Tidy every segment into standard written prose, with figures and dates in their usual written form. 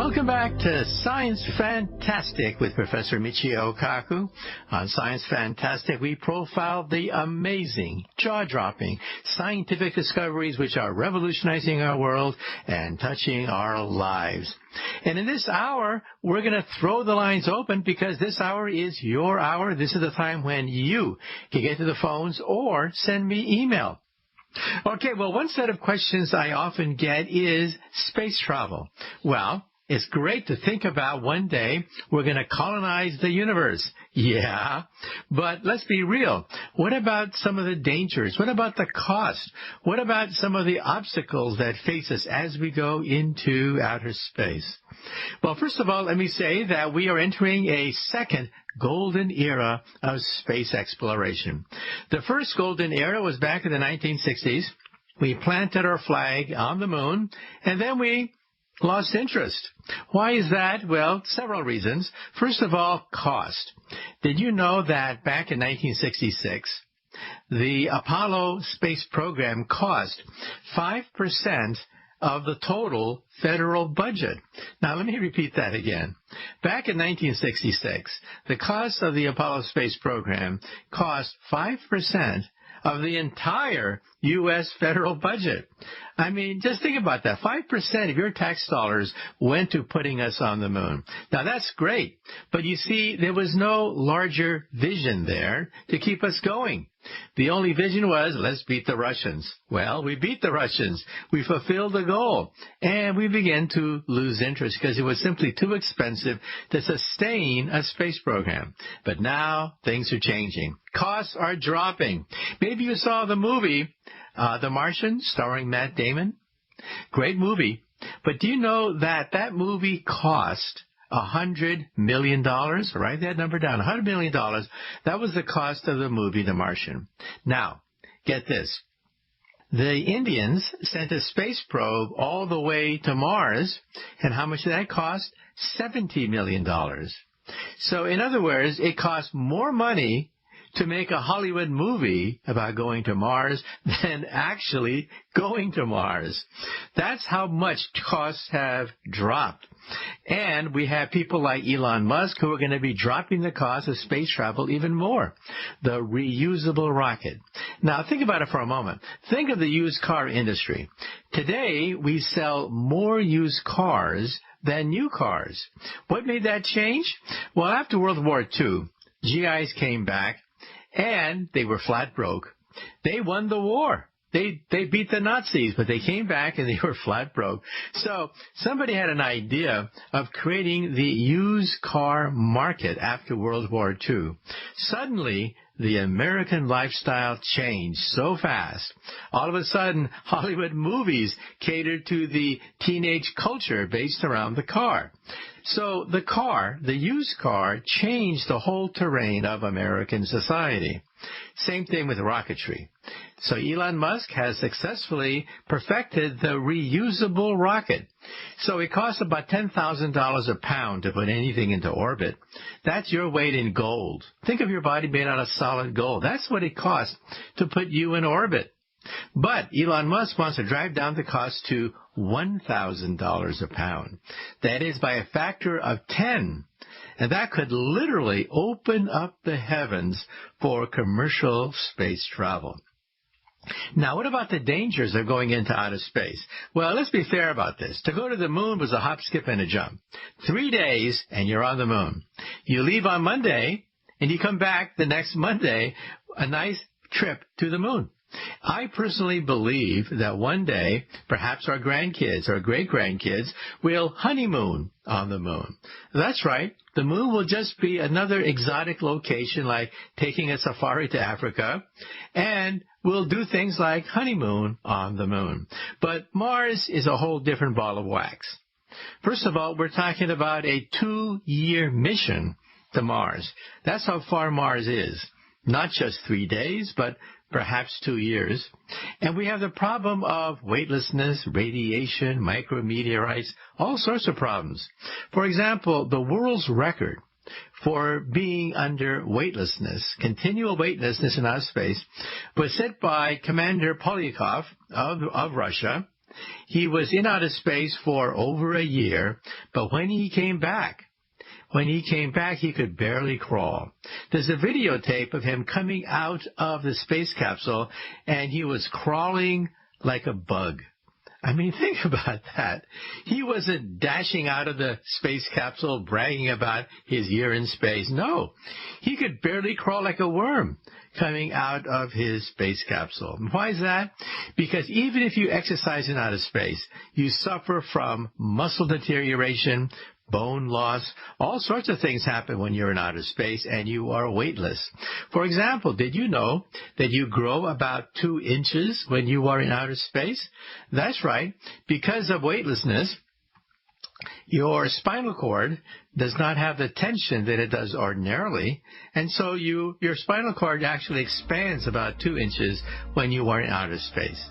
Welcome back to Science Fantastic with Professor Michio Kaku. On Science Fantastic, we profile the amazing, jaw-dropping scientific discoveries which are revolutionizing our world and touching our lives. And in this hour, we're going to throw the lines open because this hour is your hour. This is the time when you can get to the phones or send me email. Okay, well, one set of questions I often get is space travel. Well, it's great to think about one day we're going to colonize the universe. Yeah, but let's be real. What about some of the dangers? What about the cost? What about some of the obstacles that face us as we go into outer space? Well, first of all, let me say that we are entering a second golden era of space exploration. The first golden era was back in the 1960s. We planted our flag on the moon, and then we lost interest. Why is that? Well, several reasons. First of all, cost. Did you know that back in 1966, the Apollo space program cost 5% of the total federal budget? Now, let me repeat that again. Back in 1966, the cost of the Apollo space program cost 5% of the entire U.S. federal budget. I mean, just think about that. 5% of your tax dollars went to putting us on the moon. Now, that's great. But you see, there was no larger vision there to keep us going. The only vision was, let's beat the Russians. Well, we beat the Russians. We fulfilled the goal. And we began to lose interest because it was simply too expensive to sustain a space program. But now things are changing. Costs are dropping. Maybe you saw the movie The Martian, starring Matt Damon. Great movie. But do you know that that movie cost $100 million? Write that number down. $100 million. That was the cost of the movie The Martian. Now, get this. The Indians sent a space probe all the way to Mars. And how much did that cost? $70 million. So, in other words, it cost more money to make a Hollywood movie about going to Mars than actually going to Mars. That's how much costs have dropped. And we have people like Elon Musk who are going to be dropping the cost of space travel even more. The reusable rocket. Now, think about it for a moment. Think of the used car industry. Today, we sell more used cars than new cars. What made that change? Well, after World War II, GIs came back, and they were flat broke. They won the war. They beat the Nazis, but they came back and they were flat broke. So somebody had an idea of creating the used car market after World War II. Suddenly, the American lifestyle changed so fast. All of a sudden, Hollywood movies catered to the teenage culture based around the car. So the car, the used car, changed the whole terrain of American society. Same thing with rocketry. So Elon Musk has successfully perfected the reusable rocket. So it costs about $10,000 a pound to put anything into orbit. That's your weight in gold. Think of your body made out of solid gold. That's what it costs to put you in orbit. But Elon Musk wants to drive down the cost to $1,000 a pound. That is by a factor of 10. And that could literally open up the heavens for commercial space travel. Now, what about the dangers of going into outer space? Well, let's be fair about this. To go to the moon was a hop, skip, and a jump. 3 days, and you're on the moon. You leave on Monday, and you come back the next Monday, a nice trip to the moon. I personally believe that one day, perhaps our grandkids or great-grandkids will honeymoon on the moon. That's right. The moon will just be another exotic location like taking a safari to Africa, and we'll do things like honeymoon on the moon. But Mars is a whole different ball of wax. First of all, we're talking about a 2-year mission to Mars. That's how far Mars is. Not just 3 days, but perhaps 2 years. And we have the problem of weightlessness, radiation, micrometeorites, all sorts of problems. For example, the world's record for being under weightlessness, continual weightlessness in outer space, was set by Commander Polyakov of Russia He was in outer space for over a year, but when he came back, he could barely crawl. There's a videotape of him coming out of the space capsule, and he was crawling like a bug. I mean, think about that. He wasn't dashing out of the space capsule bragging about his year in space. No, he could barely crawl like a worm coming out of his space capsule. And why is that? Because even if you exercise in outer space, you suffer from muscle deterioration, bone loss, all sorts of things happen when you're in outer space and you are weightless. For example, did you know that you grow about 2 inches when you are in outer space? That's right. Because of weightlessness, your spinal cord does not have the tension that it does ordinarily, and so your spinal cord actually expands about 2 inches when you are in outer space.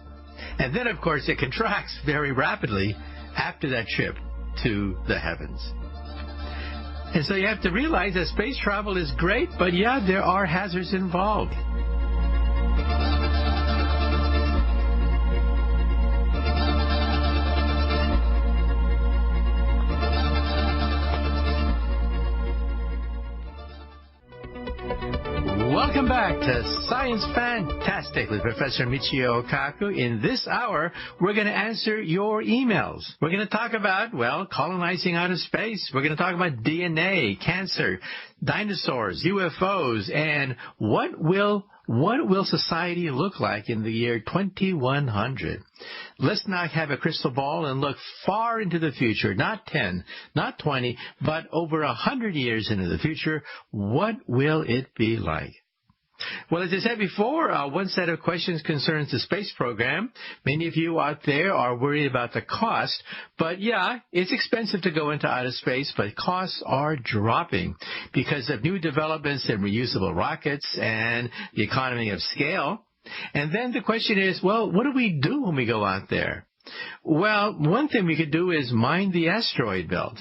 And then, of course, it contracts very rapidly after that trip to the heavens. And so you have to realize that space travel is great, but yeah, there are hazards involved. Welcome back to Science Fantastic with Professor Michio Kaku. In this hour, we're going to answer your emails. We're going to talk about, well, colonizing outer space. We're going to talk about DNA, cancer, dinosaurs, UFOs, and what will society look like in the year 2100? Let's not have a crystal ball and look far into the future, not 10, not 20, but over 100 years into the future. What will it be like? Well, as I said before, one set of questions concerns the space program. Many of you out there are worried about the cost, but yeah, it's expensive to go into outer space, but costs are dropping because of new developments in reusable rockets and the economy of scale. And then the question is, well, what do we do when we go out there? Well, one thing we could do is mine the asteroid belt.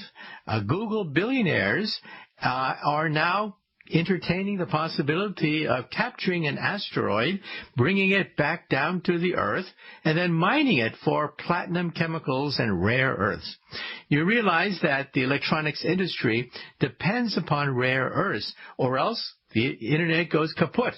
Google billionaires are now entertaining the possibility of capturing an asteroid, bringing it back down to the Earth, and then mining it for platinum chemicals and rare earths. You realize that the electronics industry depends upon rare earths, or else the Internet goes kaput.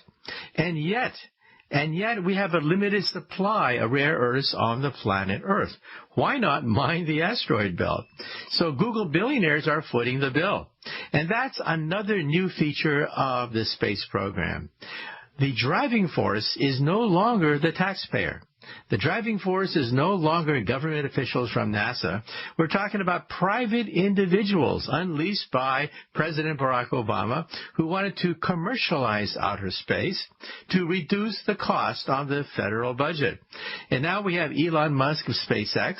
And yet we have a limited supply of rare earths on the planet Earth. Why not mine the asteroid belt? So Google billionaires are footing the bill. And that's another new feature of the space program. The driving force is no longer the taxpayer. The driving force is no longer government officials from NASA. We're talking about private individuals unleashed by President Barack Obama who wanted to commercialize outer space to reduce the cost on the federal budget. And now we have Elon Musk of SpaceX.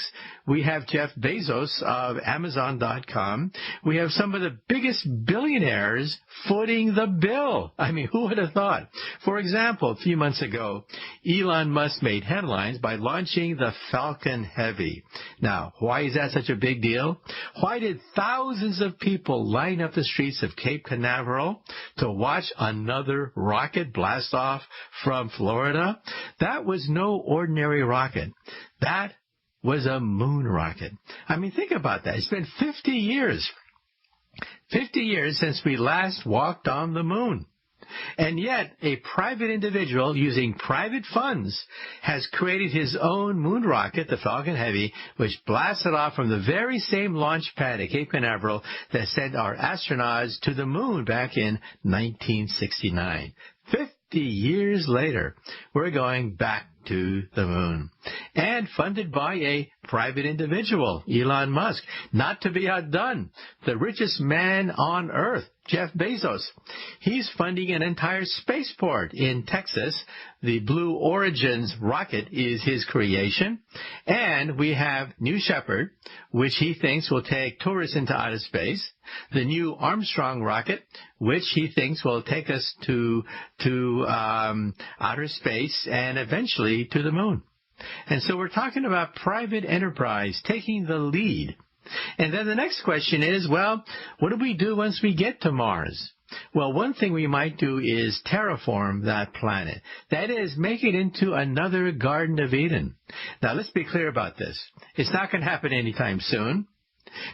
We have Jeff Bezos of Amazon.com. We have some of the biggest billionaires footing the bill. I mean, who would have thought? For example, a few months ago, Elon Musk made headlines by launching the Falcon Heavy. Now, why is that such a big deal? Why did thousands of people line up the streets of Cape Canaveral to watch another rocket blast off from Florida? That was no ordinary rocket. That was a moon rocket. I mean, think about that. It's been 50 years. 50 years since we last walked on the moon. And yet, a private individual using private funds has created his own moon rocket, the Falcon Heavy, which blasted off from the very same launch pad at Cape Canaveral that sent our astronauts to the moon back in 1969. 50 years later, we're going back to the moon. And funded by a private individual, Elon Musk. Not to be outdone, the richest man on Earth, Jeff Bezos. He's funding an entire spaceport in Texas. The Blue Origin's rocket is his creation. And we have New Shepard, which he thinks will take tourists into outer space. The New Armstrong rocket, which he thinks will take us to outer space and eventually to the moon. And so we're talking about private enterprise taking the lead. And then the next question is, well, what do we do once we get to Mars? Well, one thing we might do is terraform that planet. That is, make it into another Garden of Eden. Now, let's be clear about this. It's not going to happen anytime soon,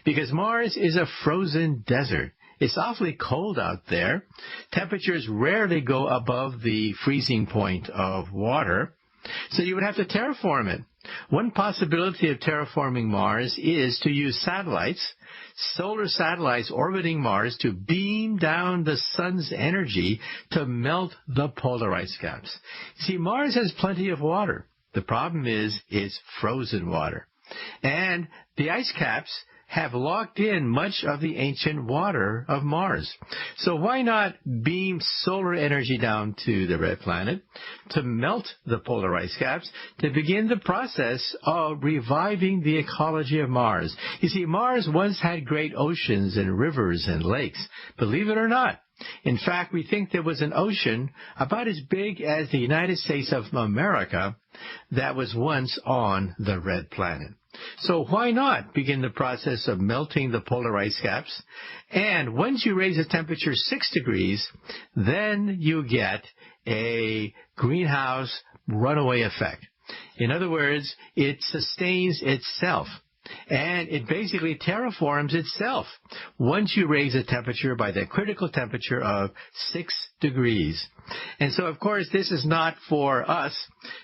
because Mars is a frozen desert. It's awfully cold out there. Temperatures rarely go above the freezing point of water, so you would have to terraform it. One possibility of terraforming Mars is to use satellites, solar satellites orbiting Mars, to beam down the sun's energy to melt the polar ice caps. See, Mars has plenty of water. The problem is it's frozen water. And the ice caps have locked in much of the ancient water of Mars. So why not beam solar energy down to the red planet to melt the polar ice caps to begin the process of reviving the ecology of Mars? You see, Mars once had great oceans and rivers and lakes, believe it or not. In fact, we think there was an ocean about as big as the United States of America that was once on the red planet. So why not begin the process of melting the polar ice caps? And once you raise the temperature 6 degrees, then you get a greenhouse runaway effect. In other words, it sustains itself. And it basically terraforms itself once you raise the temperature by the critical temperature of 6 degrees. And so, of course, this is not for us.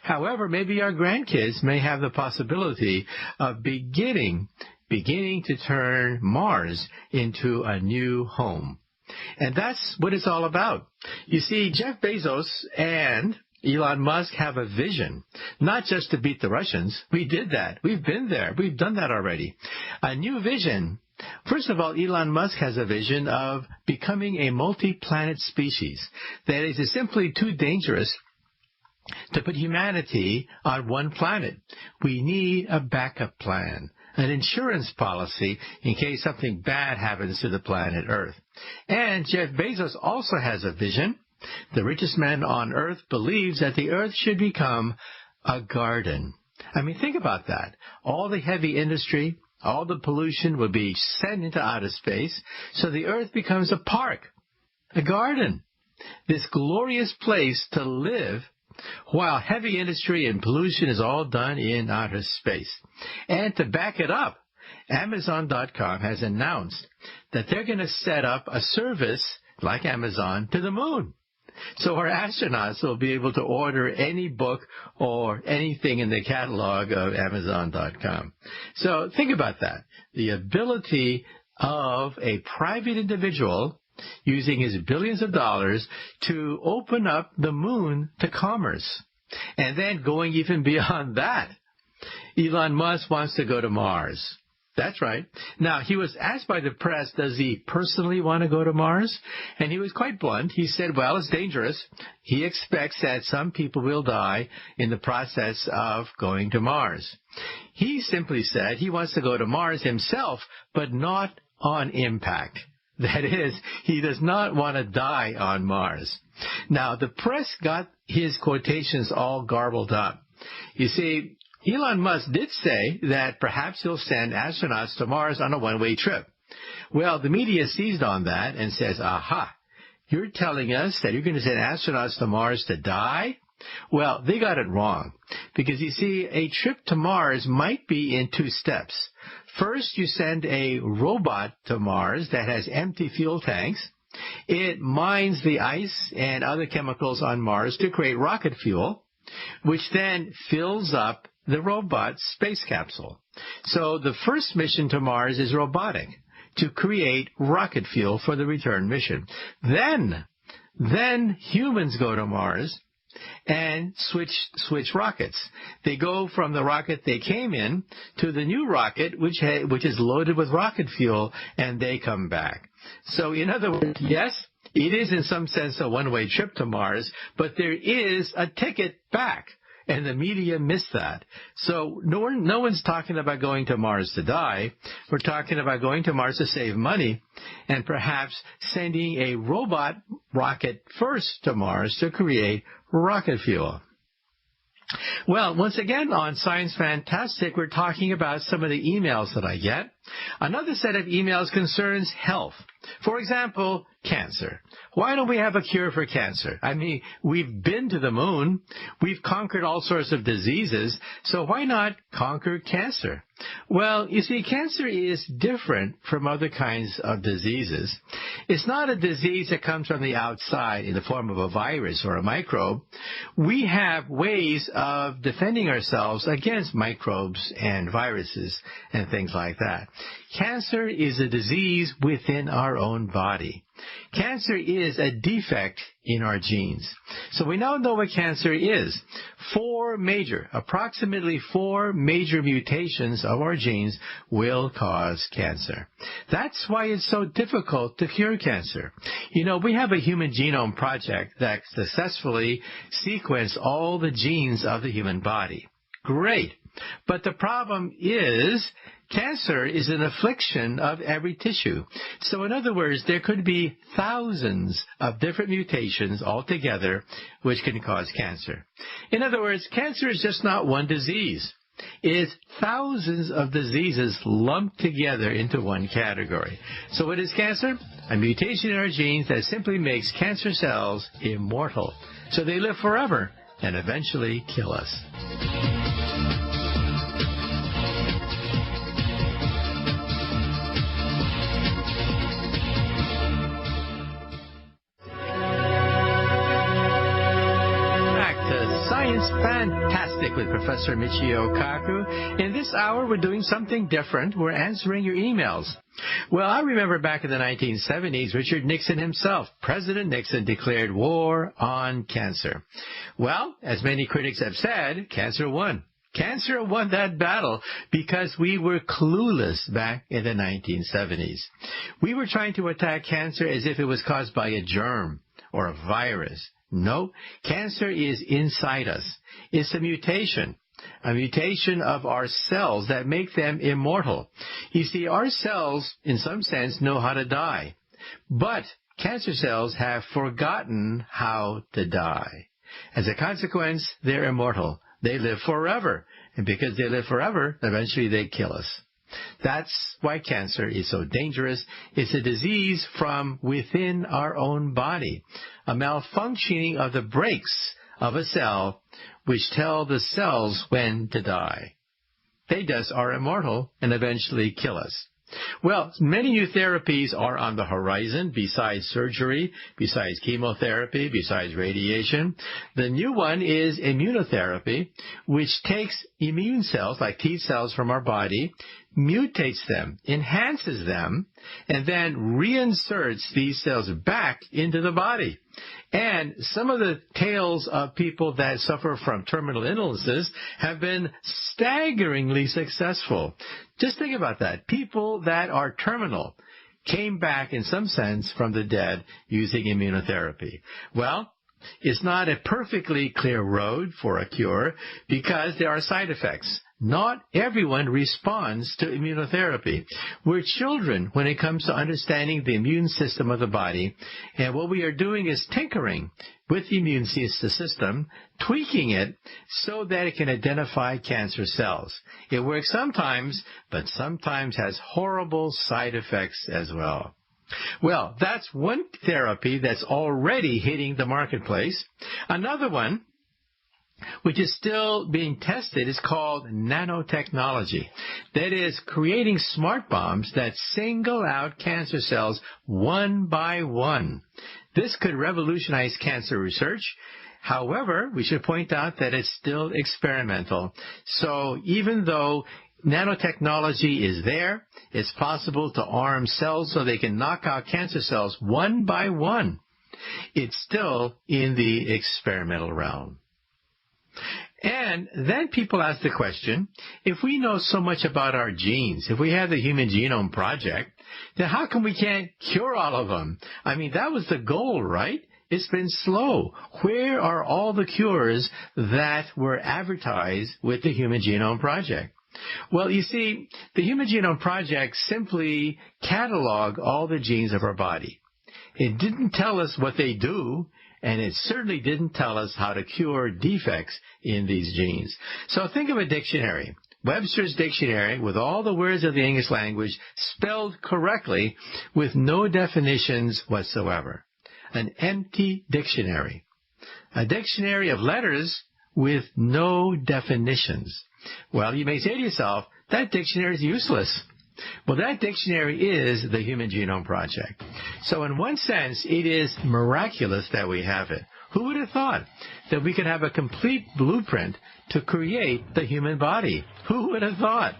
However, maybe our grandkids may have the possibility of beginning to turn Mars into a new home. And that's what it's all about. You see, Jeff Bezos and Elon Musk have a vision, not just to beat the Russians. We did that. We've been there. We've done that already. A new vision. First of all, Elon Musk has a vision of becoming a multi-planet species. That is, it's simply too dangerous to put humanity on one planet. We need a backup plan, an insurance policy in case something bad happens to the planet Earth. And Jeff Bezos also has a vision. The richest man on Earth believes that the Earth should become a garden. I mean, think about that. All the heavy industry, all the pollution would be sent into outer space, so the Earth becomes a park, a garden, this glorious place to live while heavy industry and pollution is all done in outer space. And to back it up, Amazon.com has announced that they're going to set up a service like Amazon to the moon. So our astronauts will be able to order any book or anything in the catalog of Amazon.com. So think about that. The ability of a private individual using his billions of dollars to open up the moon to commerce. And then going even beyond that, Elon Musk wants to go to Mars. That's right. Now, he was asked by the press, does he personally want to go to Mars? And he was quite blunt. He said, well, it's dangerous. He expects that some people will die in the process of going to Mars. He simply said he wants to go to Mars himself, but not on impact. That is, he does not want to die on Mars. Now, the press got his quotations all garbled up. You see, Elon Musk did say that perhaps he'll send astronauts to Mars on a one-way trip. Well, the media seized on that and says, aha, you're telling us that you're going to send astronauts to Mars to die? Well, they got it wrong. Because, you see, a trip to Mars might be in 2 steps. First, you send a robot to Mars that has empty fuel tanks. It mines the ice and other chemicals on Mars to create rocket fuel, which then fills up the robot's space capsule. So the first mission to Mars is robotic, to create rocket fuel for the return mission. Then humans go to Mars and switch rockets. They go from the rocket they came in to the new rocket, which is loaded with rocket fuel, and they come back. So in other words, yes, it is in some sense a one-way trip to Mars, but there is a ticket back. And the media missed that. So no one's talking about going to Mars to die. We're talking about going to Mars to save money and perhaps sending a robot rocket first to Mars to create rocket fuel. Well, once again, on Science Fantastic, we're talking about some of the emails that I get. Another set of emails concerns health. For example, cancer. Why don't we have a cure for cancer? I mean, we've been to the moon. We've conquered all sorts of diseases. So why not conquer cancer? Well, you see, cancer is different from other kinds of diseases. It's not a disease that comes from the outside in the form of a virus or a microbe. We have ways of defending ourselves against microbes and viruses and things like that. Cancer is a disease within our own body. Cancer is a defect in our genes. So we now know what cancer is. Approximately four major mutations of our genes will cause cancer. That's why it's so difficult to cure cancer. You know, we have a human genome project that successfully sequenced all the genes of the human body. Great. But the problem is, cancer is an affliction of every tissue. So in other words, there could be thousands of different mutations altogether which can cause cancer. In other words, cancer is just not one disease. It's thousands of diseases lumped together into one category. So what is cancer? A mutation in our genes that simply makes cancer cells immortal. So they live forever and eventually kill us. Fantastic with Professor Michio Kaku. In this hour, we're doing something different. We're answering your emails. Well, I remember back in the 1970s, Richard Nixon himself, President Nixon, declared war on cancer. Well, as many critics have said, cancer won. Cancer won that battle because we were clueless back in the 1970s. We were trying to attack cancer as if it was caused by a germ or a virus. No, cancer is inside us. It's a mutation of our cells that make them immortal. You see, our cells, in some sense, know how to die. But cancer cells have forgotten how to die. As a consequence, they're immortal. They live forever. And because they live forever, eventually they kill us. That's why cancer is so dangerous. It's a disease from within our own body, a malfunctioning of the brakes of a cell which tell the cells when to die. They thus are immortal and eventually kill us. Well, many new therapies are on the horizon besides surgery, besides chemotherapy, besides radiation. The new one is immunotherapy, which takes immune cells, like T cells from our body, mutates them, enhances them, and then reinserts these cells back into the body. And some of the tales of people that suffer from terminal illnesses have been staggeringly successful. Just think about that. People that are terminal came back in some sense from the dead using immunotherapy. Well, it's not a perfectly clear road for a cure because there are side effects. Not everyone responds to immunotherapy. We're children when it comes to understanding the immune system of the body, and what we are doing is tinkering with the immune system, tweaking it so that it can identify cancer cells. It works sometimes, but sometimes has horrible side effects as well. Well, that's one therapy that's already hitting the marketplace. Another one, which is still being tested, is called nanotechnology. That is, creating smart bombs that single out cancer cells one by one. This could revolutionize cancer research. However, we should point out that it's still experimental. So even though nanotechnology is there, it's possible to arm cells so they can knock out cancer cells one by one. It's still in the experimental realm. And then people ask the question, if we know so much about our genes, if we have the Human Genome Project, then how come we can't cure all of them? I mean, that was the goal, right? It's been slow. Where are all the cures that were advertised with the Human Genome Project? Well, you see, the Human Genome Project simply cataloged all the genes of our body. It didn't tell us what they do, and it certainly didn't tell us how to cure defects in these genes. So think of a dictionary. Webster's dictionary with all the words of the English language spelled correctly with no definitions whatsoever. An empty dictionary. A dictionary of letters with no definitions. Well, you may say to yourself, that dictionary is useless. Well, that dictionary is the Human Genome Project. So in one sense, it is miraculous that we have it. Who would have thought that we could have a complete blueprint to create the human body? Who would have thought?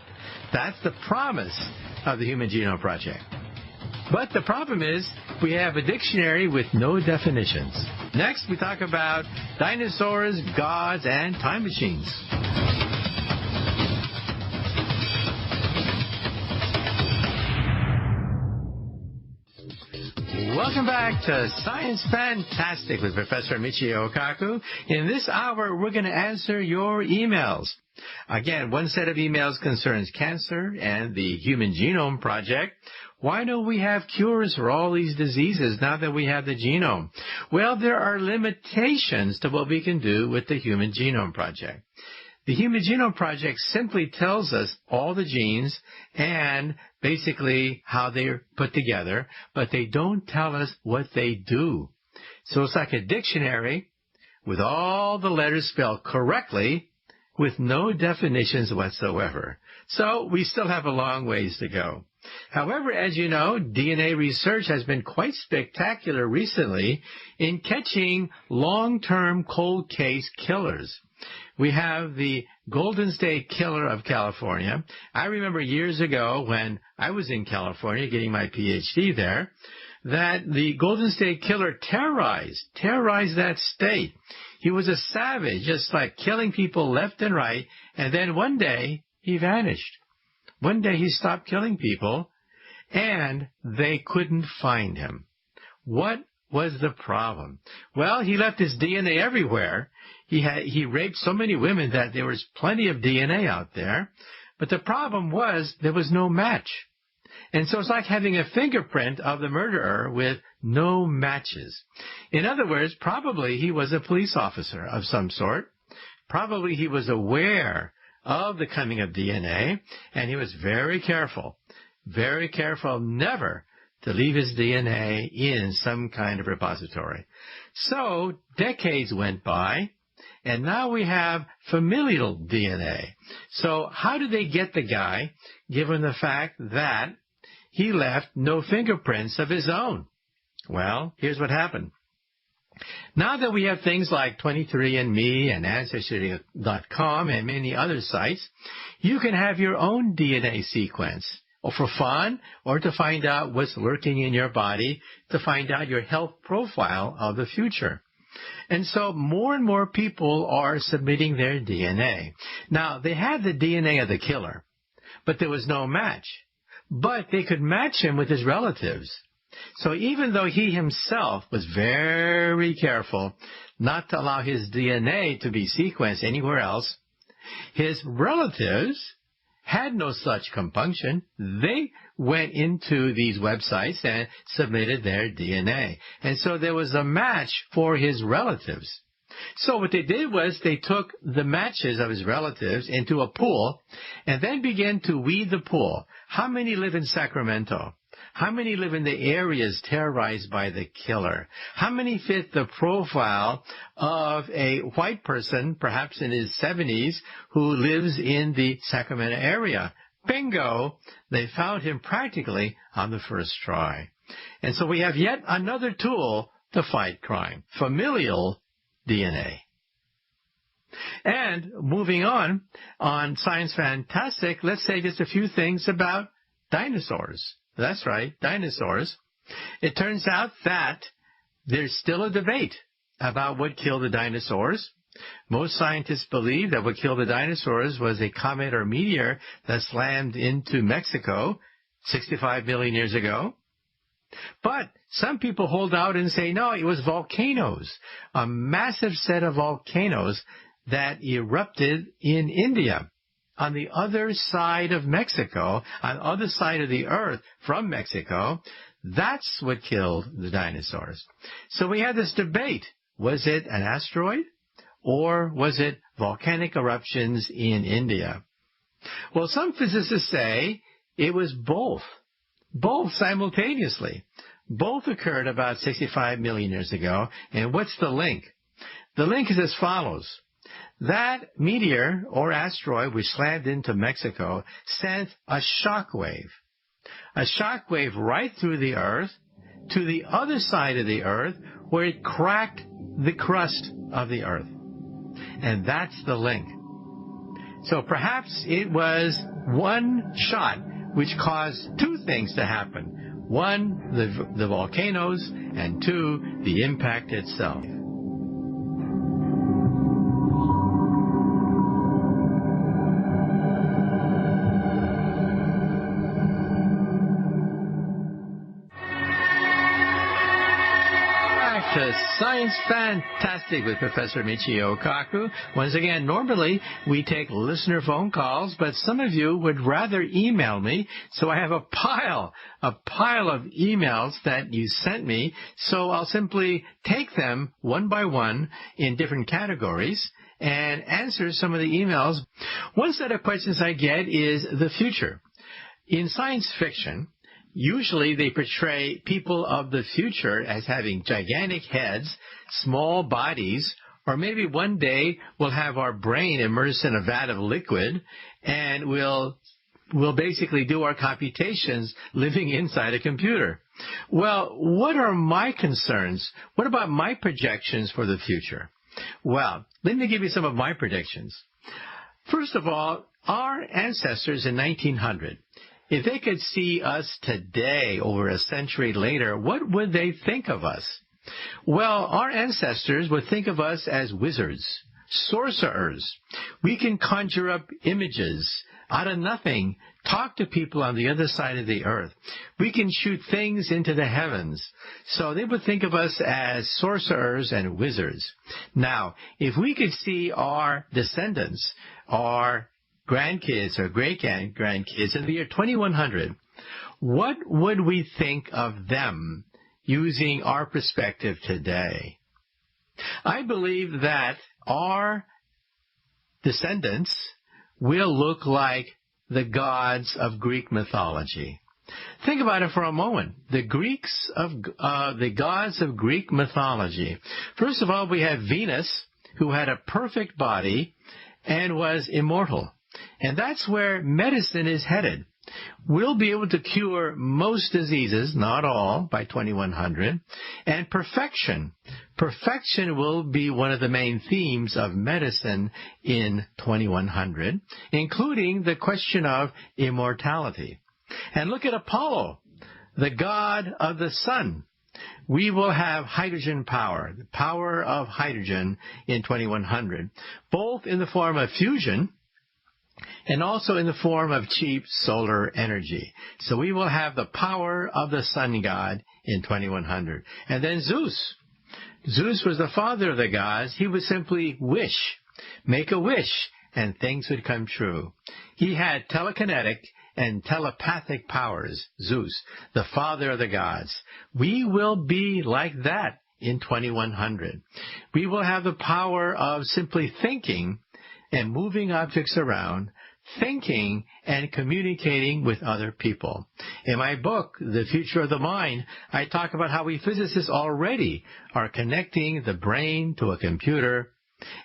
That's the promise of the Human Genome Project. But the problem is we have a dictionary with no definitions. Next, we talk about dinosaurs, gods, and time machines. Welcome back to Science Fantastic with Professor Michio Kaku. In this hour, we're going to answer your emails. Again, one set of emails concerns cancer and the Human Genome Project. Why don't we have cures for all these diseases now that we have the genome? Well, there are limitations to what we can do with the Human Genome Project. The Human Genome Project simply tells us all the genes and basically how they're put together, but they don't tell us what they do. So it's like a dictionary with all the letters spelled correctly with no definitions whatsoever. So we still have a long ways to go. However, as you know, DNA research has been quite spectacular recently in catching long-term cold case killers. We have the Golden State Killer of California. I remember years ago when I was in California getting my PhD there, that the Golden State Killer terrorized that state. He was a savage, just like killing people left and right, and then one day he vanished. One day he stopped killing people, and they couldn't find him. What was the problem? Well, he left his DNA everywhere. He raped so many women that there was plenty of DNA out there. But the problem was there was no match. And so it's like having a fingerprint of the murderer with no matches. In other words, probably he was a police officer of some sort. Probably he was aware of the coming of DNA, and he was very careful never to leave his DNA in some kind of repository. So decades went by, and now we have familial DNA. So how did they get the guy, given the fact that he left no fingerprints of his own? Well, here's what happened. Now that we have things like 23andMe and Ancestry.com and many other sites, you can have your own DNA sequence, or for fun, or to find out what's lurking in your body, to find out your health profile of the future. And so more and more people are submitting their DNA. Now, they had the DNA of the killer, but there was no match. But they could match him with his relatives. So even though he himself was very careful not to allow his DNA to be sequenced anywhere else, his relatives had no such compunction. They went into these websites and submitted their DNA. And so there was a match for his relatives. So what they did was they took the matches of his relatives into a pool and then began to weed the pool. How many live in Sacramento? How many live in the areas terrorized by the killer? How many fit the profile of a white person, perhaps in his 70s, who lives in the Sacramento area? Bingo! They found him practically on the first try. And so we have yet another tool to fight crime, familial DNA. And moving on Science Fantastic, let's say just a few things about dinosaurs. That's right, dinosaurs. It turns out that there's still a debate about what killed the dinosaurs. Most scientists believe that what killed the dinosaurs was a comet or meteor that slammed into Mexico 65 million years ago. But some people hold out and say, no, it was volcanoes, a massive set of volcanoes that erupted in India, on the other side of Mexico, on the other side of the earth from Mexico. That's what killed the dinosaurs. So we had this debate. Was it an asteroid or was it volcanic eruptions in India? Well, some physicists say it was both simultaneously. Both occurred about 65 million years ago. And what's the link? The link is as follows. That meteor or asteroid which slammed into Mexico sent a shock wave right through the Earth to the other side of the Earth where it cracked the crust of the Earth. And that's the link. So perhaps it was one shot which caused two things to happen. One, the volcanoes, and two, the impact itself. To Science Fantastic with Professor Michio Kaku. Once again, normally we take listener phone calls, but some of you would rather email me, so I have a pile of emails that you sent me, so I'll simply take them one by one in different categories and answer some of the emails. One set of questions I get is the future. In science fiction, usually they portray people of the future as having gigantic heads, small bodies, or maybe one day we'll have our brain immersed in a vat of liquid and we'll basically do our computations living inside a computer. Well, what are my concerns? What about my projections for the future? Well, let me give you some of my predictions. First of all, our ancestors in 1900, if they could see us today, over a century later, what would they think of us? Well, our ancestors would think of us as wizards, sorcerers. We can conjure up images out of nothing, talk to people on the other side of the earth. We can shoot things into the heavens. So they would think of us as sorcerers and wizards. Now, if we could see our descendants, our grandkids or great-grandkids in the year 2100, what would we think of them using our perspective today? I believe that our descendants will look like the gods of Greek mythology. Think about it for a moment. The gods of Greek mythology. First of all, we have Venus, who had a perfect body and was immortal. And that's where medicine is headed. We'll be able to cure most diseases, not all, by 2100. And perfection. Perfection will be one of the main themes of medicine in 2100, including the question of immortality. And look at Apollo, the god of the sun. We will have hydrogen power, the power of hydrogen in 2100, both in the form of fusion and also in the form of cheap solar energy. So we will have the power of the sun god in 2100. And then Zeus. Zeus was the father of the gods. He would simply make a wish, and things would come true. He had telekinetic and telepathic powers, Zeus, the father of the gods. We will be like that in 2100. We will have the power of simply thinking and moving objects around, thinking and communicating with other people. In my book, The Future of the Mind, I talk about how we physicists already are connecting the brain to a computer,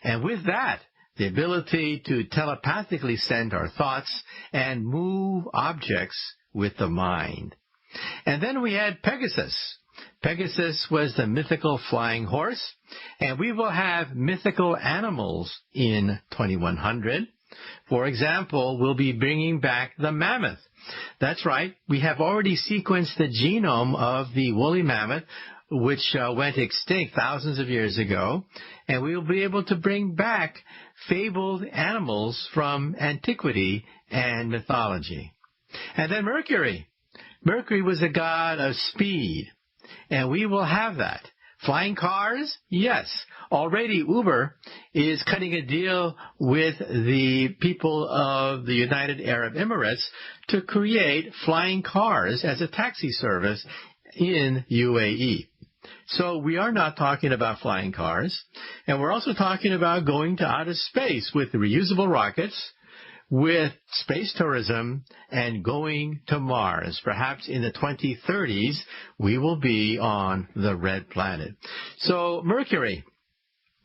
and with that, the ability to telepathically send our thoughts and move objects with the mind. And then we had Pegasus. Pegasus was the mythical flying horse, and we will have mythical animals in 2100. For example, we'll be bringing back the mammoth. That's right, we have already sequenced the genome of the woolly mammoth, which went extinct thousands of years ago, and we will be able to bring back fabled animals from antiquity and mythology. And then Mercury. Mercury was a god of speed, and we will have that. Flying cars? Yes. Already Uber is cutting a deal with the people of the United Arab Emirates to create flying cars as a taxi service in UAE. So we are not talking about flying cars, and we're also talking about going to outer space with reusable rockets, with space tourism and going to Mars. Perhaps in the 2030s, we will be on the red planet. So Mercury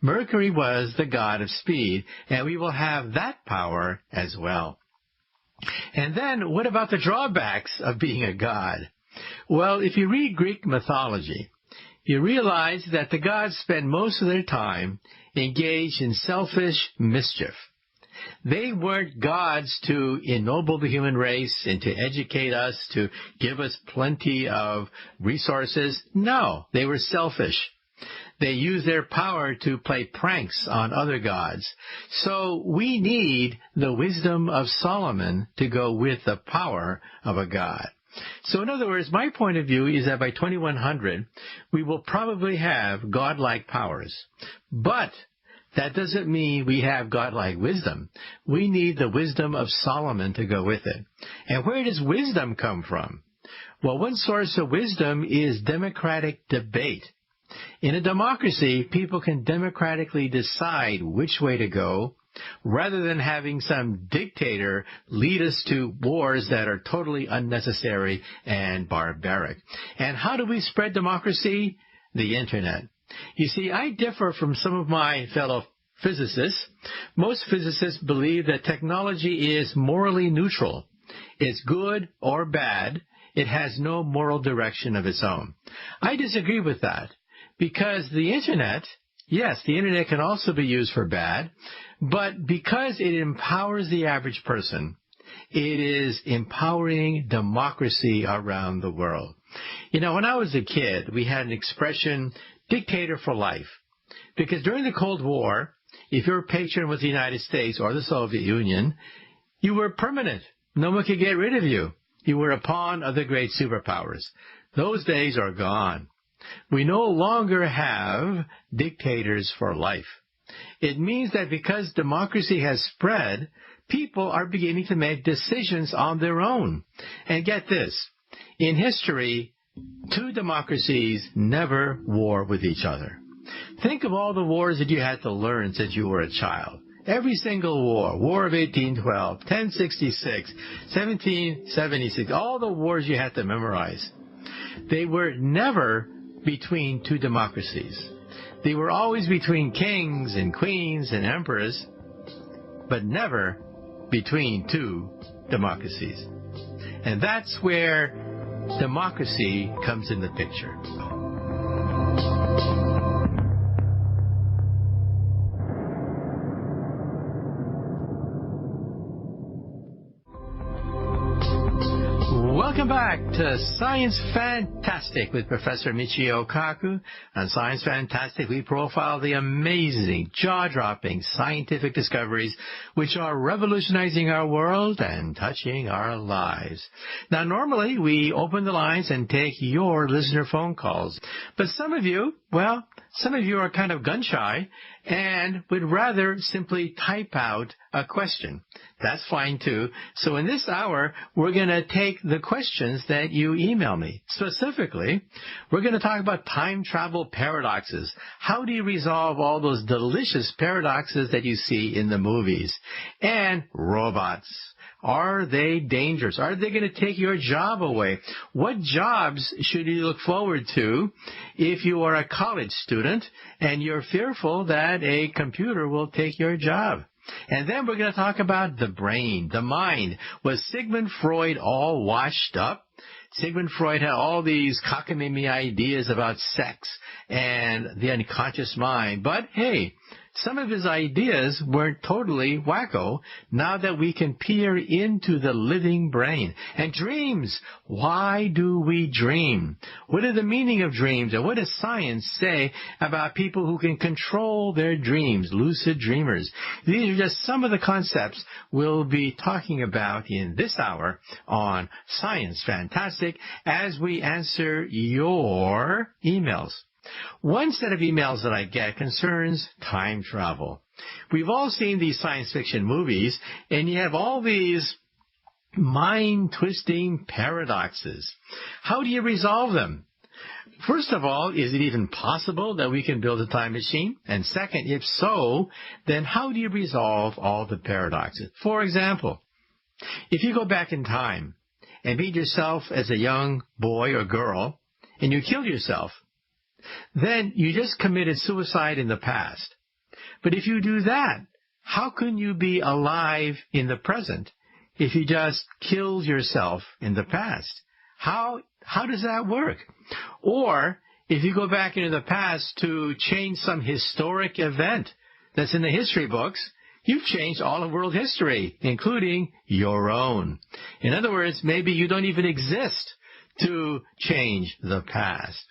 was the god of speed, and we will have that power as well. And then, what about the drawbacks of being a god? Well, if you read Greek mythology, you realize that the gods spend most of their time engaged in selfish mischief. They weren't gods to ennoble the human race and to educate us, to give us plenty of resources. No, they were selfish. They used their power to play pranks on other gods. So we need the wisdom of Solomon to go with the power of a god. So in other words, my point of view is that by 2100, we will probably have godlike powers. But that doesn't mean we have godlike wisdom. We need the wisdom of Solomon to go with it. And where does wisdom come from? Well, one source of wisdom is democratic debate. In a democracy, people can democratically decide which way to go, rather than having some dictator lead us to wars that are totally unnecessary and barbaric. And how do we spread democracy? The Internet. You see, I differ from some of my fellow physicists. Most physicists believe that technology is morally neutral. It's good or bad. It has no moral direction of its own. I disagree with that, because the Internet, yes, the Internet can also be used for bad, but because it empowers the average person, it is empowering democracy around the world. You know, when I was a kid, we had an expression, dictator for life. Because during the Cold War, if your patron was the United States or the Soviet Union, you were permanent. No one could get rid of you. You were a pawn of the great superpowers. Those days are gone. We no longer have dictators for life. It means that because democracy has spread, people are beginning to make decisions on their own. And get this, in history, two democracies never war with each other. Think of all the wars that you had to learn since you were a child. Every single war, War of 1812, 1066, 1776, all the wars you had to memorize. They were never between two democracies. They were always between kings and queens and emperors, but never between two democracies. And that's where democracy comes in the picture. Welcome back to Science Fantastic with Professor Michio Kaku. On Science Fantastic, we profile the amazing, jaw-dropping scientific discoveries which are revolutionizing our world and touching our lives. Now, normally, we open the lines and take your listener phone calls. But some of you are kind of gun-shy and would rather simply type out a question. That's fine, too. So in this hour, we're going to take the questions that you email me. Specifically, we're going to talk about time travel paradoxes. How do you resolve all those delicious paradoxes that you see in the movies? And robots. Are they dangerous? Are they going to take your job away? What jobs should you look forward to if you are a college student and you're fearful that a computer will take your job? And then we're going to talk about the brain, the mind. Was Sigmund Freud all washed up? Sigmund Freud had all these cockamamie ideas about sex and the unconscious mind. But hey, some of his ideas weren't totally wacko now that we can peer into the living brain. And dreams. Why do we dream? What are the meaning of dreams? And what does science say about people who can control their dreams, lucid dreamers? These are just some of the concepts we'll be talking about in this hour on Science Fantastic as we answer your emails. One set of emails that I get concerns time travel. We've all seen these science fiction movies, and you have all these mind-twisting paradoxes. How do you resolve them? First of all, is it even possible that we can build a time machine? And second, if so, then how do you resolve all the paradoxes? For example, If you go back in time and meet yourself as a young boy or girl, and you killed yourself, then you just committed suicide in the past. But if you do that, how can you be alive in the present if you just killed yourself in the past? How does that work? Or if you go back into the past to change some historic event that's in the history books, you've changed all of world history, including your own. In other words, maybe you don't even exist to change the past.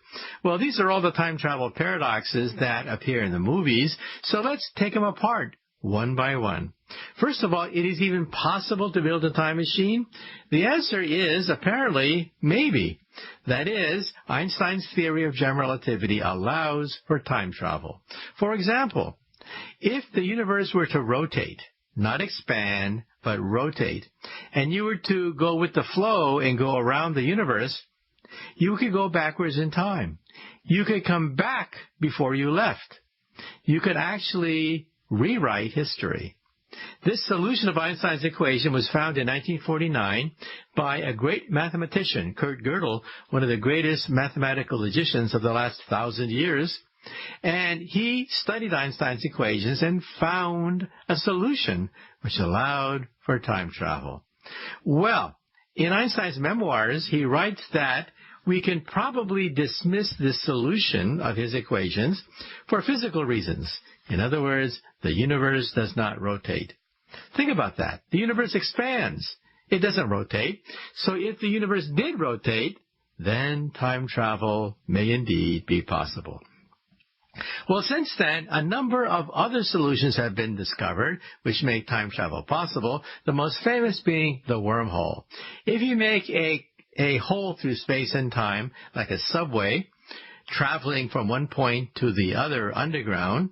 Well, these are all the time travel paradoxes that appear in the movies, so let's take them apart one by one. First of all, it is even possible to build a time machine? The answer is apparently maybe. That is, Einstein's theory of general relativity allows for time travel. For example, if the universe were to rotate, not expand, but rotate, and you were to go with the flow and go around the universe, you could go backwards in time. You could come back before you left. You could actually rewrite history. This solution of Einstein's equation was found in 1949 by a great mathematician, Kurt Gödel, one of the greatest mathematical logicians of the last 1,000 years. And he studied Einstein's equations and found a solution which allowed for time travel. Well, in Einstein's memoirs, he writes that we can probably dismiss this solution of his equations for physical reasons. In other words, the universe does not rotate. Think about that. The universe expands. It doesn't rotate. So if the universe did rotate, then time travel may indeed be possible. Well, since then, a number of other solutions have been discovered which make time travel possible, the most famous being the wormhole. If you make a hole through space and time, like a subway, traveling from one point to the other underground,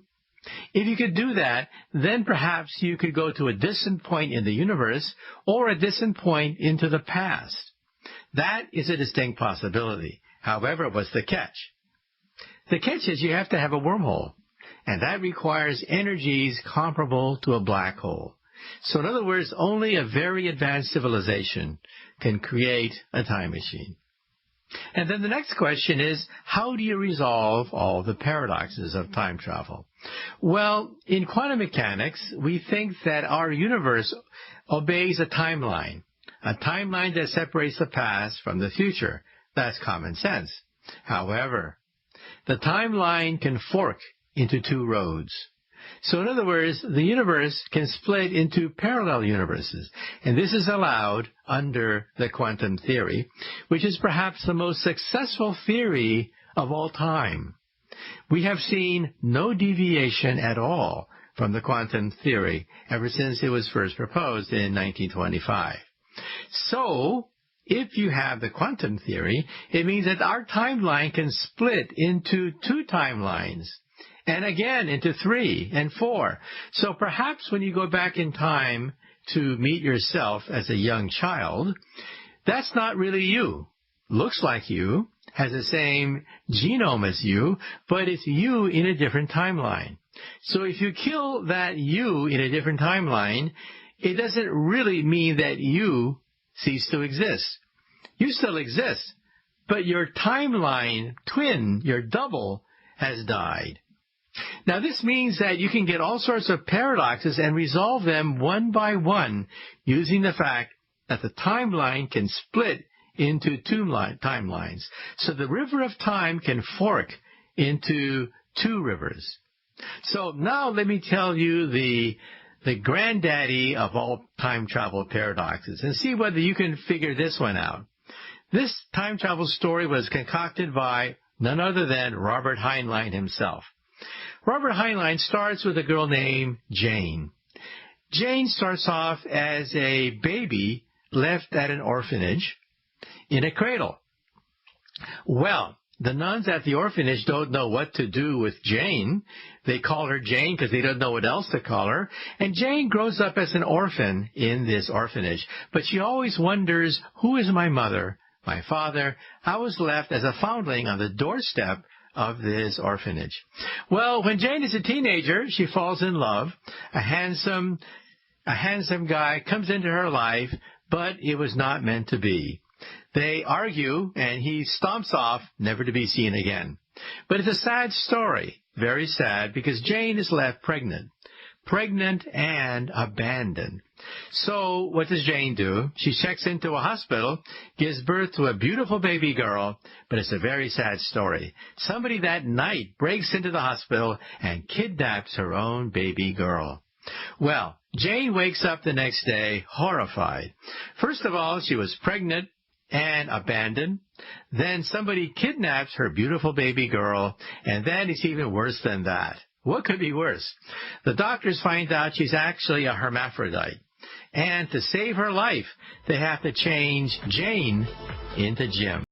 if you could do that, then perhaps you could go to a distant point in the universe or a distant point into the past. That is a distinct possibility. However, what's the catch? The catch is you have to have a wormhole, and that requires energies comparable to a black hole. So in other words, only a very advanced civilization can create a time machine. And then the next question is, how do you resolve all the paradoxes of time travel? Well, in quantum mechanics, we think that our universe obeys a timeline that separates the past from the future. That's common sense. However, the timeline can fork into two roads. So in other words, the universe can split into parallel universes, and this is allowed under the quantum theory, which is perhaps the most successful theory of all time. We have seen no deviation at all from the quantum theory ever since it was first proposed in 1925. So, if you have the quantum theory, it means that our timeline can split into two timelines, and again into 3 and 4. So perhaps when you go back in time to meet yourself as a young child, that's not really you. Looks like you, has the same genome as you, but it's you in a different timeline. So if you kill that you in a different timeline, it doesn't really mean that you cease to exist. You still exist, but your timeline twin, your double, has died. Now this means that you can get all sorts of paradoxes and resolve them one by one using the fact that the timeline can split into two timelines. So the river of time can fork into two rivers. So now let me tell you the granddaddy of all time travel paradoxes and see whether you can figure this one out. This time travel story was concocted by none other than Robert Heinlein himself. Robert Heinlein starts with a girl named Jane. Jane starts off as a baby left at an orphanage in a cradle. Well, the nuns at the orphanage don't know what to do with Jane. They call her Jane because they don't know what else to call her. And Jane grows up as an orphan in this orphanage. But she always wonders, who is my mother, my father? I was left as a foundling on the doorstep of this orphanage. Well, when Jane is a teenager, she falls in love. A handsome A handsome guy comes into her life, but it was not meant to be. They argue, and he stomps off, never to be seen again. But it's a sad story, very sad, because Jane is left pregnant and abandoned. So what does Jane do? She checks into a hospital, gives birth to a beautiful baby girl, but it's a very sad story. Somebody that night breaks into the hospital and kidnaps her own baby girl. Well, Jane wakes up the next day horrified. First of all, she was pregnant and abandoned. Then somebody kidnaps her beautiful baby girl, and then it's even worse than that. What could be worse? The doctors find out she's actually a hermaphrodite. And to save her life, they have to change Jane into Jim.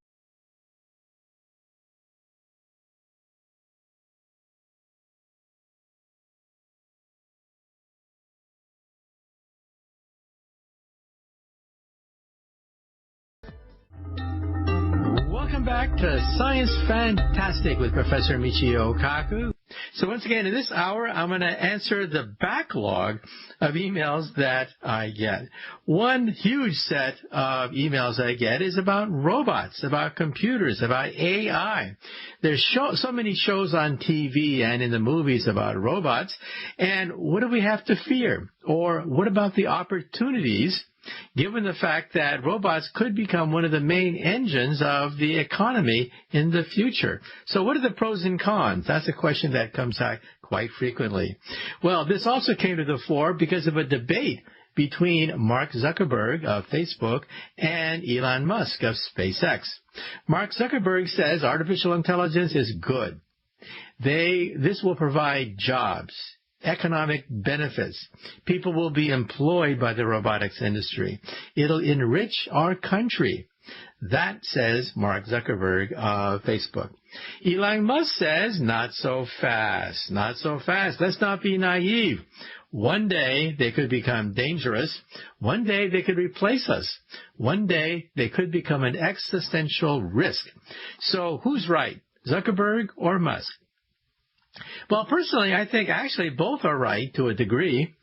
Welcome back to Science Fantastic with Professor Michio Kaku. So once again, in this hour, I'm going to answer the backlog of emails that I get. One huge set of emails I get is about robots, about computers, about AI. There's so many shows on TV and in the movies about robots, and what do we have to fear? Or what about the opportunities, given the fact that robots could become one of the main engines of the economy in the future? So what are the pros and cons? That's a question that comes out quite frequently. Well, this also came to the fore because of a debate between Mark Zuckerberg of Facebook and Elon Musk of SpaceX. Mark Zuckerberg says artificial intelligence is good. This will provide jobs, economic benefits. People will be employed by the robotics industry. It'll enrich our country. That says Mark Zuckerberg of Facebook. Elon Musk says, not so fast, not so fast. Let's not be naive. One day they could become dangerous. One day they could replace us. One day they could become an existential risk. So who's right, Zuckerberg or Musk? Well, personally, I think actually both are right to a degree.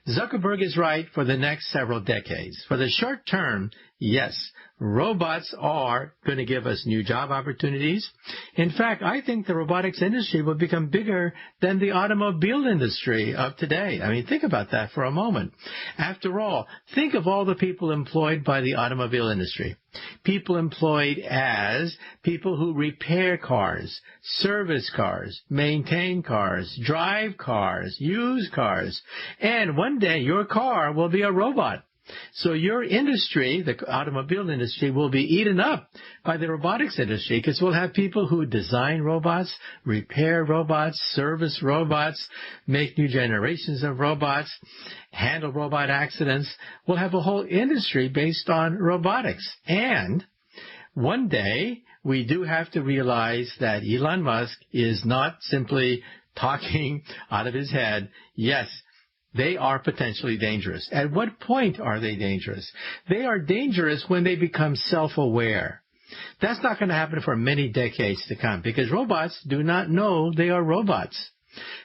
Zuckerberg is right for the next several decades. For the short term, yes, robots are going to give us new job opportunities. In fact, I think the robotics industry will become bigger than the automobile industry of today. I mean, think about that for a moment. After all, think of all the people employed by the automobile industry. People employed as people who repair cars, service cars, maintain cars, drive cars, use cars. And one day your car will be a robot. So your industry, the automobile industry, will be eaten up by the robotics industry because we'll have people who design robots, repair robots, service robots, make new generations of robots, handle robot accidents. We'll have a whole industry based on robotics. And one day we do have to realize that Elon Musk is not simply talking out of his head. Yes, they are potentially dangerous. At what point are they dangerous? They are dangerous when they become self-aware. That's not going to happen for many decades to come because robots do not know they are robots.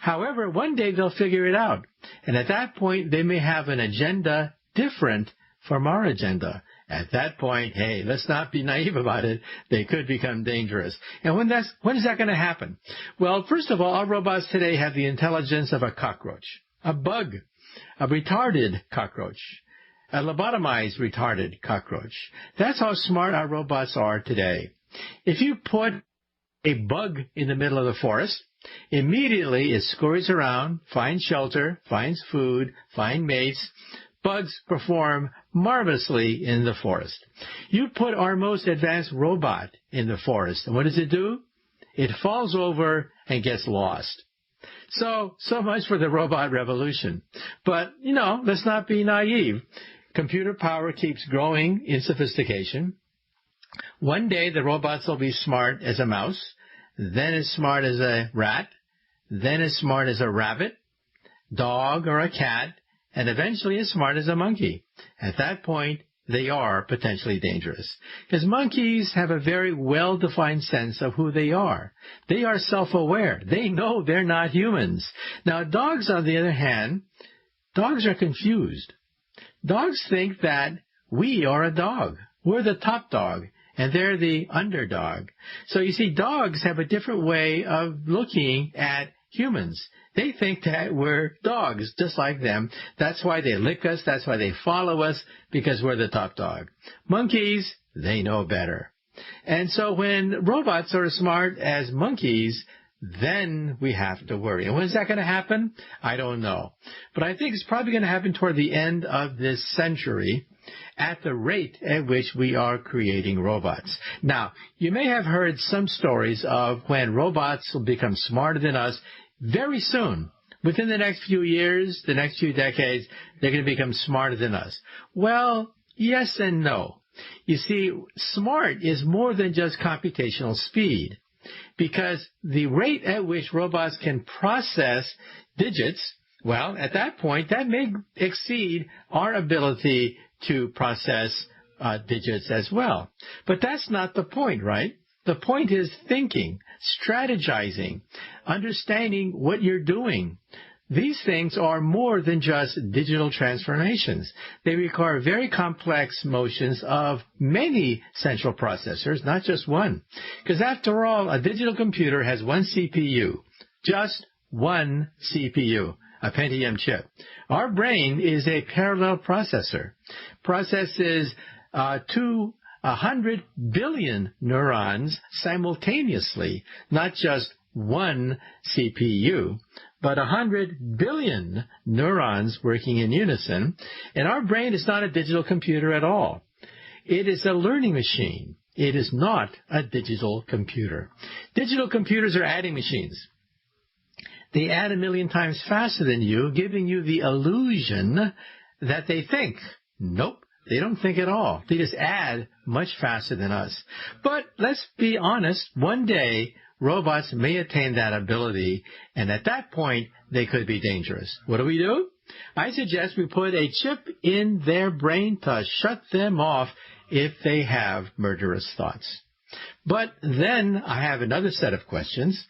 However, one day they'll figure it out. And at that point, they may have an agenda different from our agenda. At that point, hey, let's not be naive about it. They could become dangerous. And when is that going to happen? Well, first of all, our robots today have the intelligence of a cockroach. A bug, a retarded cockroach, a lobotomized retarded cockroach. That's how smart our robots are today. If you put a bug in the middle of the forest, immediately it scurries around, finds shelter, finds food, finds mates. Bugs perform marvelously in the forest. You put our most advanced robot in the forest, and what does it do? It falls over and gets lost. So much for the robot revolution. But, let's not be naive. Computer power keeps growing in sophistication. One day the robots will be smart as a mouse, then as smart as a rat, then as smart as a rabbit, dog, or a cat, and eventually as smart as a monkey. At that point, they are potentially dangerous. Because monkeys have a very well-defined sense of who they are. They are self-aware. They know they're not humans. Now, dogs, on the other hand, Dogs are confused. Dogs think that we are a dog. We're the top dog, and they're the underdog. So you see, dogs have a different way of looking at humans. They think that we're dogs, just like them. That's why they lick us. That's why they follow us, because we're the top dog. Monkeys, they know better. And so when robots are as smart as monkeys, then we have to worry. And when is that going to happen? I don't know. But I think it's probably going to happen toward the end of this century at the rate at which we are creating robots. Now, you may have heard some stories of when robots will become smarter than us very soon. Within the next few years, the next few decades, they're going to become smarter than us. Well, yes and no. You see, smart is more than just computational speed, because the rate at which robots can process digits, well, at that point, that may exceed our ability to process digits as well. But that's not the point, right? The point is thinking, strategizing, understanding what you're doing. These things are more than just digital transformations. They require very complex motions of many central processors, not just one. Because after all, a digital computer has one CPU, just one CPU, a Pentium chip. Our brain is a parallel processor, processes 200 billion neurons simultaneously, not just one CPU, but 100 billion neurons working in unison. And our brain is not a digital computer at all. It is a learning machine. It is not a digital computer. Digital computers are adding machines. They add 1 million times faster than you, giving you the illusion that they think. Nope. They don't think at all. They just add much faster than us. But let's be honest, one day robots may attain that ability, and at that point, they could be dangerous. What do? I suggest we put a chip in their brain to shut them off if they have murderous thoughts. But then I have another set of questions.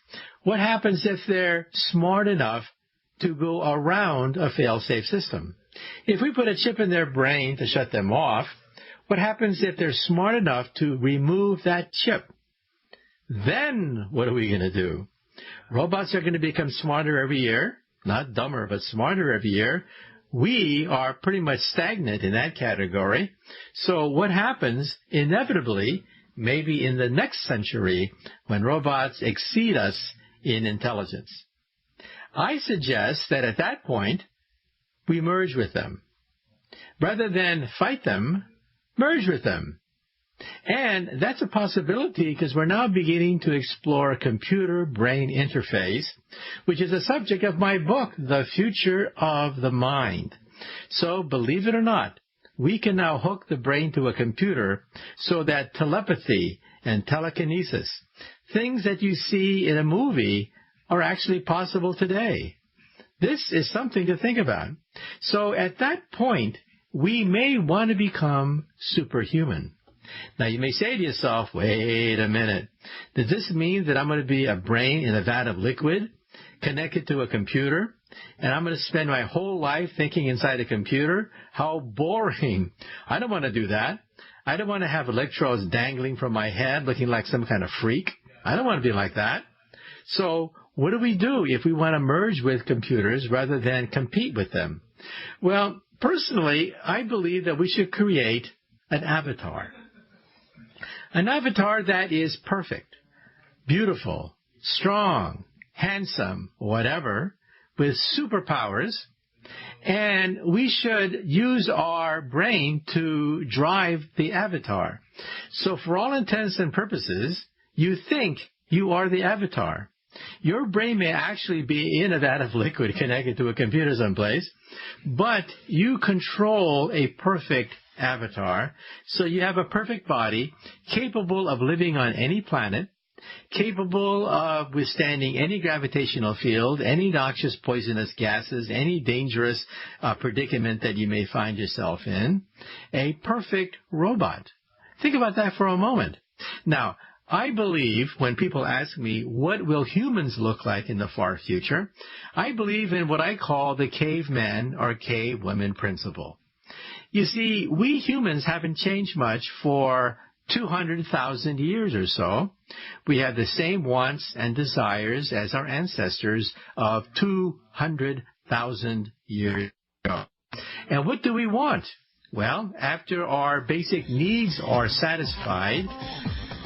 What happens if they're smart enough to go around a fail-safe system? If we put a chip in their brain to shut them off, what happens if they're smart enough to remove that chip? Then what are we going to do? Robots are going to become smarter every year, not dumber, but smarter every year. We are pretty much stagnant in that category. So what happens inevitably, maybe in the next century, when robots exceed us in intelligence? I suggest that at that point, we merge with them. Rather than fight them, merge with them. And that's a possibility because we're now beginning to explore computer-brain interface, which is a subject of my book, The Future of the Mind. So, believe it or not, we can now hook the brain to a computer so that telepathy and telekinesis, things that you see in a movie, are actually possible today. This is something to think about. So at that point, we may want to become superhuman. Now, you may say to yourself, wait a minute. Does this mean that I'm going to be a brain in a vat of liquid connected to a computer, and I'm going to spend my whole life thinking inside a computer? How boring. I don't want to do that. I don't want to have electrodes dangling from my head looking like some kind of freak. I don't want to be like that. So what do we do if we want to merge with computers rather than compete with them? Well, personally, I believe that we should create an avatar. An avatar that is perfect, beautiful, strong, handsome, whatever, with superpowers, and we should use our brain to drive the avatar. So for all intents and purposes, you think you are the avatar. Your brain may actually be in a vat of liquid connected to a computer someplace, but you control a perfect avatar. So you have a perfect body capable of living on any planet, capable of withstanding any gravitational field, any noxious poisonous gases, any dangerous predicament that you may find yourself in. A perfect robot. Think about that for a moment. Now, I believe when people ask me, what will humans look like in the far future? I believe in what I call the caveman or cavewoman principle. You see, we humans haven't changed much for 200,000 years or so. We have the same wants and desires as our ancestors of 200,000 years ago. And what do we want? Well, after our basic needs are satisfied,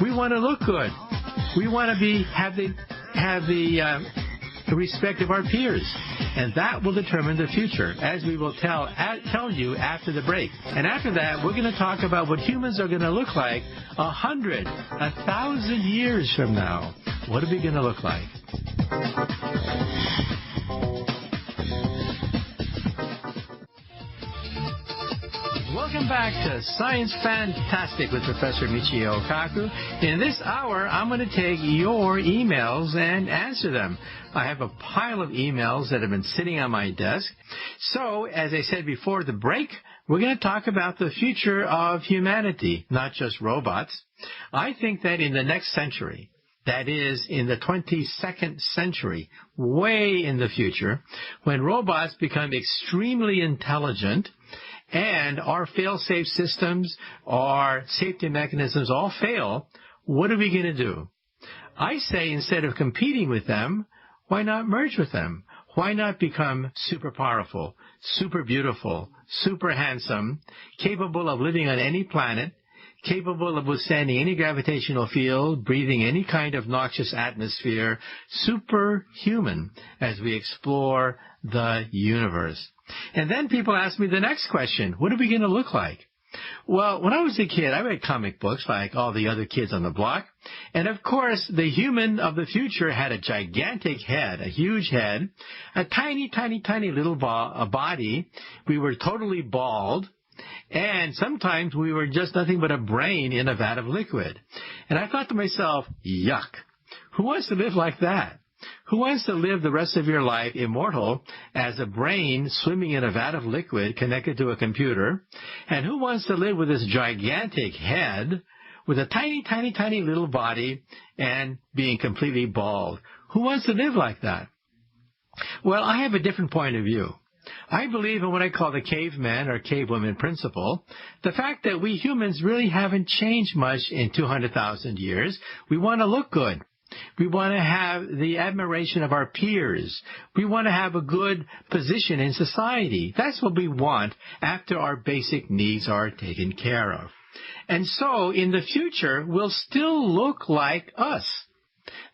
we want to look good. We want to have the respect of our peers. And that will determine the future, as we will tell you after the break. And after that, we're going to talk about what humans are going to look like 100, 1,000 years from now. What are we going to look like? Welcome back to Science Fantastic with Professor Michio Kaku. In this hour, I'm going to take your emails and answer them. I have a pile of emails that have been sitting on my desk. So, as I said before the break, we're going to talk about the future of humanity, not just robots. I think that in the next century, that is, in the 22nd century, way in the future, when robots become extremely intelligent, and our fail-safe systems, our safety mechanisms all fail, what are we going to do? I say instead of competing with them, why not merge with them? Why not become super powerful, super beautiful, super handsome, capable of living on any planet, capable of withstanding any gravitational field, breathing any kind of noxious atmosphere, superhuman as we explore the universe. And then people ask me the next question, what are we going to look like? Well, when I was a kid, I read comic books like all the other kids on the block. And of course, the human of the future had a gigantic head, a huge head, a tiny, tiny, tiny little body. We were totally bald. And sometimes we were just nothing but a brain in a vat of liquid. And I thought to myself, yuck, who wants to live like that? Who wants to live the rest of your life immortal as a brain swimming in a vat of liquid connected to a computer? And who wants to live with this gigantic head with a tiny, tiny, tiny little body and being completely bald? Who wants to live like that? Well, I have a different point of view. I believe in what I call the caveman or cavewoman principle, the fact that we humans really haven't changed much in 200,000 years. We want to look good. We want to have the admiration of our peers. We want to have a good position in society. That's what we want after our basic needs are taken care of. And so, in the future, we'll still look like us.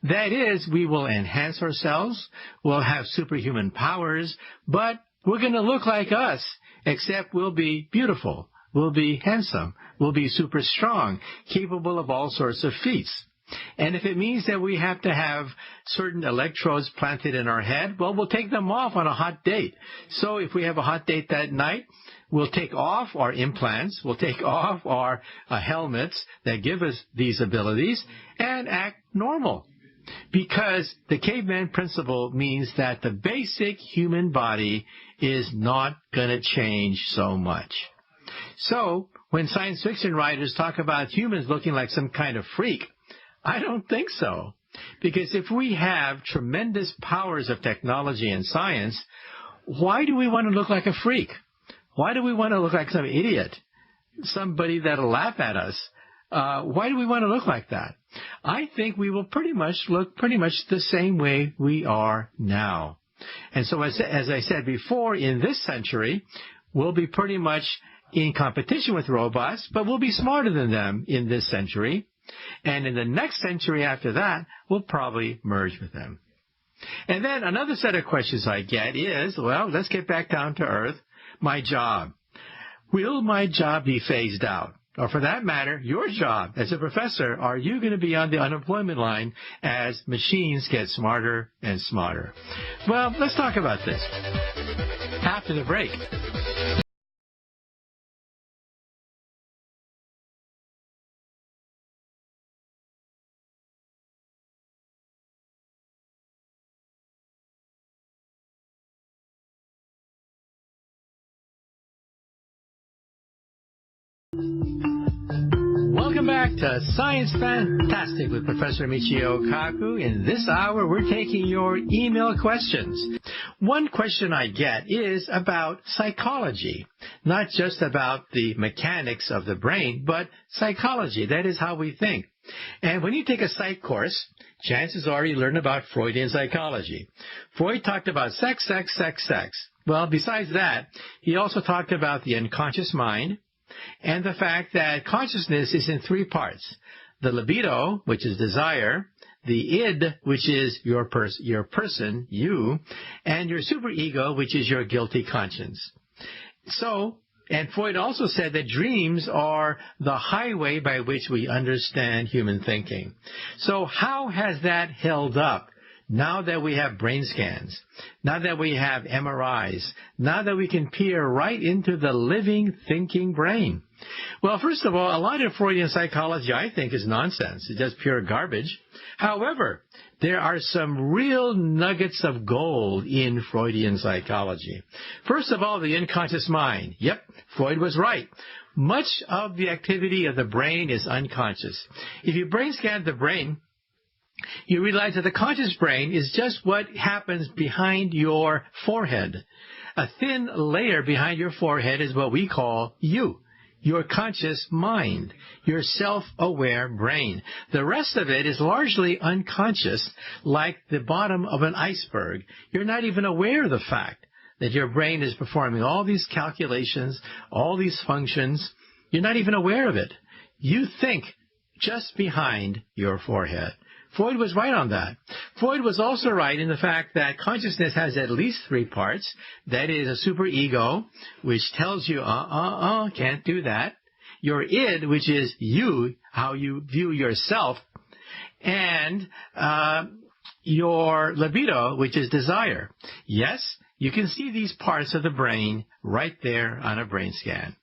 That is, we will enhance ourselves, we'll have superhuman powers, but we're going to look like us, except we'll be beautiful, we'll be handsome, we'll be super strong, capable of all sorts of feats. And if it means that we have to have certain electrodes planted in our head, well, we'll take them off on a hot date. So if we have a hot date that night, we'll take off our implants, we'll take off our helmets that give us these abilities and act normal. Because the caveman principle means that the basic human body is not going to change so much. So when science fiction writers talk about humans looking like some kind of freak, I don't think so. Because if we have tremendous powers of technology and science, why do we want to look like a freak? Why do we want to look like some idiot? Somebody that'll laugh at us? Why do we want to look like that? I think we will pretty much look the same way we are now. And so as I said before, in this century, we'll be pretty much in competition with robots, but we'll be smarter than them in this century. And in the next century after that, we'll probably merge with them. And then another set of questions I get is, well, let's get back down to earth. My job. Will my job be phased out? Or for that matter, your job as a professor, are you going to be on the unemployment line as machines get smarter and smarter? Well, let's talk about this after the break. Welcome back to Science Fantastic with Professor Michio Kaku. In this hour, we're taking your email questions. One question I get is about psychology, not just about the mechanics of the brain, but psychology. That is how we think. And when you take a psych course, chances are you learn about Freudian psychology. Freud talked about sex. Well, besides that, he also talked about the unconscious mind, and the fact that consciousness is in three parts. The libido, which is desire, the id, which is your person, you, and your superego, which is your guilty conscience. And Freud also said that dreams are the highway by which we understand human thinking. So how has that held up? Now that we have brain scans, now that we have MRIs, now that we can peer right into the living, thinking brain. Well, first of all, a lot of Freudian psychology, I think, is nonsense. It's just pure garbage. However, there are some real nuggets of gold in Freudian psychology. First of all, the unconscious mind. Yep, Freud was right. Much of the activity of the brain is unconscious. If you brain scan the brain, you realize that the conscious brain is just what happens behind your forehead. A thin layer behind your forehead is what we call you, your conscious mind, your self-aware brain. The rest of it is largely unconscious, like the bottom of an iceberg. You're not even aware of the fact that your brain is performing all these calculations, all these functions. You're not even aware of it. You think just behind your forehead. Freud was right on that. Freud was also right in the fact that consciousness has at least three parts. That is a superego, which tells you, can't do that. Your id, which is you, how you view yourself. And your libido, which is desire. Yes, you can see these parts of the brain right there on a brain scan.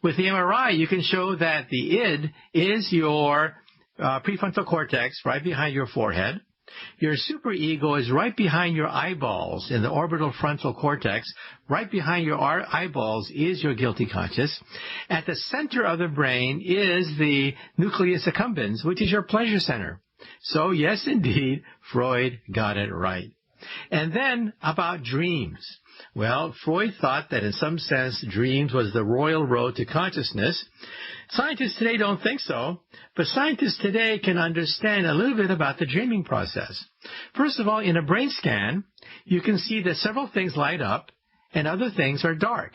With the MRI, you can show that the id is your prefrontal cortex right behind your forehead. Your superego is right behind your eyeballs in the orbital frontal cortex. Right behind your eyeballs is your guilty conscious. At the center of the brain is the nucleus accumbens, which is your pleasure center. So yes, indeed, Freud got it right. And then about dreams. Well, Freud thought that in some sense dreams was the royal road to consciousness. Scientists today don't think so, but scientists today can understand a little bit about the dreaming process. First of all, in a brain scan, you can see that several things light up and other things are dark.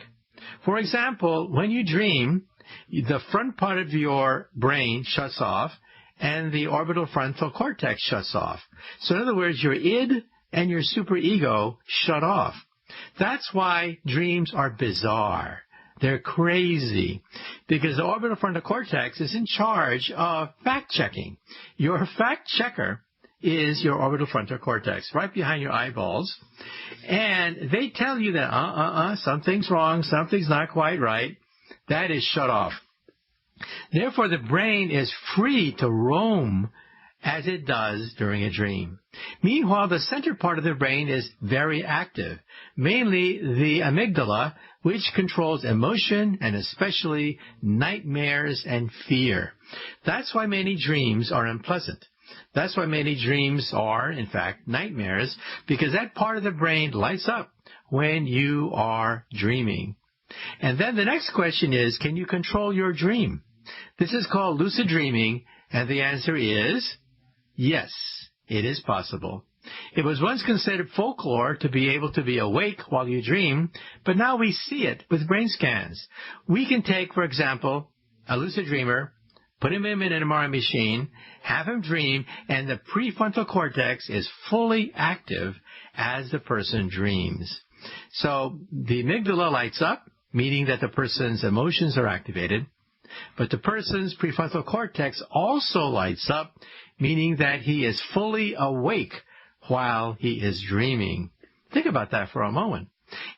For example, when you dream, the front part of your brain shuts off and the orbital frontal cortex shuts off. So in other words, your id and your superego shut off. That's why dreams are bizarre. They're crazy because the orbital frontal cortex is in charge of fact-checking. Your fact-checker is your orbital frontal cortex right behind your eyeballs. And they tell you that, something's wrong, something's not quite right. That is shut off. Therefore, the brain is free to roam as it does during a dream. Meanwhile, the center part of the brain is very active, mainly the amygdala, which controls emotion and especially nightmares and fear. That's why many dreams are unpleasant. That's why many dreams are, in fact, nightmares, because that part of the brain lights up when you are dreaming. And then the next question is, can you control your dream? This is called lucid dreaming, and the answer is yes, it is possible. It was once considered folklore to be able to be awake while you dream, but now we see it with brain scans. We can take, for example, a lucid dreamer, put him in an MRI machine, have him dream, and the prefrontal cortex is fully active as the person dreams. So the amygdala lights up, meaning that the person's emotions are activated, but the person's prefrontal cortex also lights up, meaning that he is fully awake while he is dreaming. Think about that for a moment.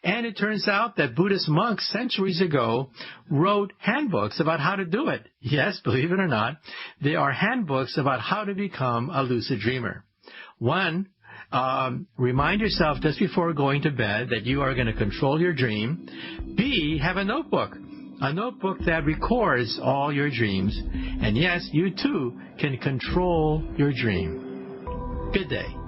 And it turns out that Buddhist monks centuries ago wrote handbooks about how to do it. Yes, believe it or not, there are handbooks about how to become a lucid dreamer. One, remind yourself just before going to bed that you are going to control your dream. B, have a notebook a notebook that records all your dreams. And yes, you too can control your dream. Good day.